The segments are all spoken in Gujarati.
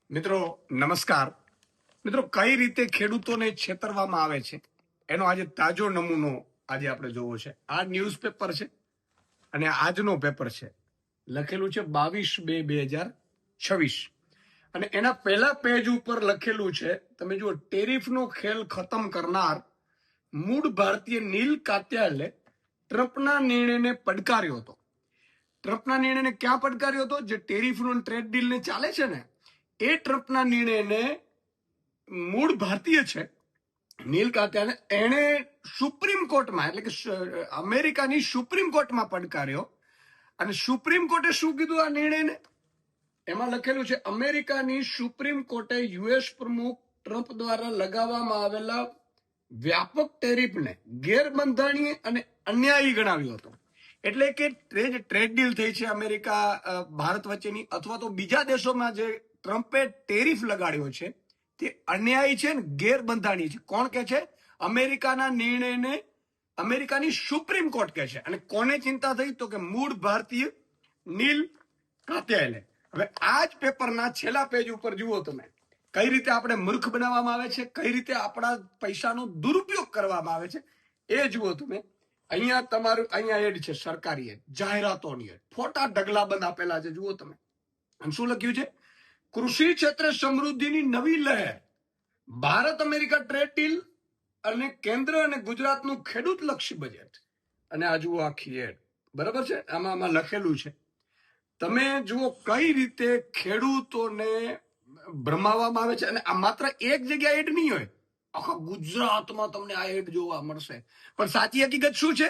મિત્રો નમસ્કાર. મિત્રો, કઈ રીતે ખેડૂતોને છેતરવામાં આવે છે એનો આજે તાજો નમૂનો આજે આપણે જોવો છે. આ ન્યૂઝપેપર છે અને આજનો પેપર છે. લખેલું છે 22/2/2026 અને એના પહેલા પેજ ઉપર લખેલું છે, તમે જુઓ, ટેરિફનો ખેલ ખતમ કરનાર મૂળ ભારતીય નીલ કાત્યાલે ટ્રમ્પના નિર્ણયને પડકાર્યો હતો. ટ્રમ્પના નિર્ણયને ક્યાં પડકાર્યો હતો? જે ટેરિફનો ટ્રેડ ડીલને ચાલે છે ને, એ ટ્રમ્પના નિર્ણયને મૂળ ભારતીય છે નીલ કાત્યાને, એણે સુપ્રીમ કોર્ટમાં, એટલે કે અમેરિકાની સુપ્રીમ કોર્ટમાં પડકાર્યો. અને સુપ્રીમ કોર્ટે શું કીધું આ નિર્ણયને? એમાં લખેલું છે, અમેરિકાની સુપ્રીમ કોર્ટે યુએસ પ્રમુખ ટ્રમ્પ દ્વારા લગાવવામાં આવેલા વ્યાપક ટેરિફને ગેરબંધારણીય અને અન્યાયી ગણાવ્યો હતો. એટલે કે ટ્રેડ ડીલ થઈ છે અમેરિકા ભારત વચ્ચેની, અથવા તો બીજા દેશોમાં જે ટ્રમ્પે ટેરિફ લગાડ્યો છે તે અન્યાયી છે ને ગેરબંધારણીય છે. કોણ કે છે? અમેરિકાના નિર્ણયને અમેરિકાની સુપ્રીમ કોર્ટ કે છે. અને કોને ચિંતા થઈ? તો કે મૂળ ભારતીય નીલ કાત્યાલે. હવે આ જ પેપરના છેલ્લા પેજ ઉપર જુઓ તમે, કઈ રીતે આપણે મૂર્ખ બનાવવામાં આવે છે, કઈ રીતે આપણા પૈસાનો દુરુપયોગ કરવામાં આવે છે એ જુઓ તમે. અહીંયા તમારું અહીંયા એડ છે, સરકારી એડ, જાહેરાતોની એડ, ફોટા ઢગલાબંધ આપેલા છે, જુઓ તમે. અને શું લખ્યું છે? કૃષિ ક્ષેત્રે સમૃદ્ધિની નવી લહેર, ભારત અમેરિકા ટ્રેડ ડીલ અને કેન્દ્ર અને ગુજરાતનું ખેડૂત લક્ષી બજેટ. અને આ જુઓ આખી એડ, બરાબર છે? આમાં લખેલું છે. તમે જુઓ કઈ રીતે ખેડૂતોને ભ્રમાવવામાં આવે છે. અને આ માત્ર એક જગ્યાએ એડ નહીં હોય, આખા ગુજરાતમાં તમને આ એડ જોવા મળશે. પણ સાચી હકીકત શું છે?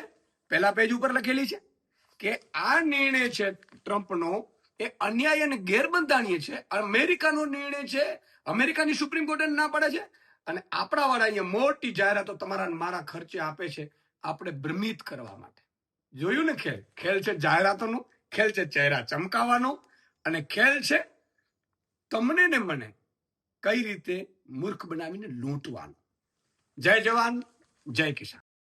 પહેલા પેજ ઉપર લખેલી છે કે આ નિર્ણય છે ટ્રમ્પનો, એ અન્યાય અને ગેરબંધારણીય છે. અમેરિકાનો નિર્ણય છે, અમેરિકાની સુપ્રીમ કોર્ટે ના પાડે છે. અને આપણા વાળા અહીંયા મોટી જાહેરાતો તમારા મારા ખર્ચે આપે છે, આપણે ભ્રમિત કરવા માટે. જોયું ને? ખેલ છે જાહેરાતોનો, ખેલ છે ચહેરા ચમકાવવાનો, અને ખેલ છે તમને ને મને કઈ રીતે મૂર્ખ બનાવીને લૂંટવાનો. જય જવાન, જય કિસાન.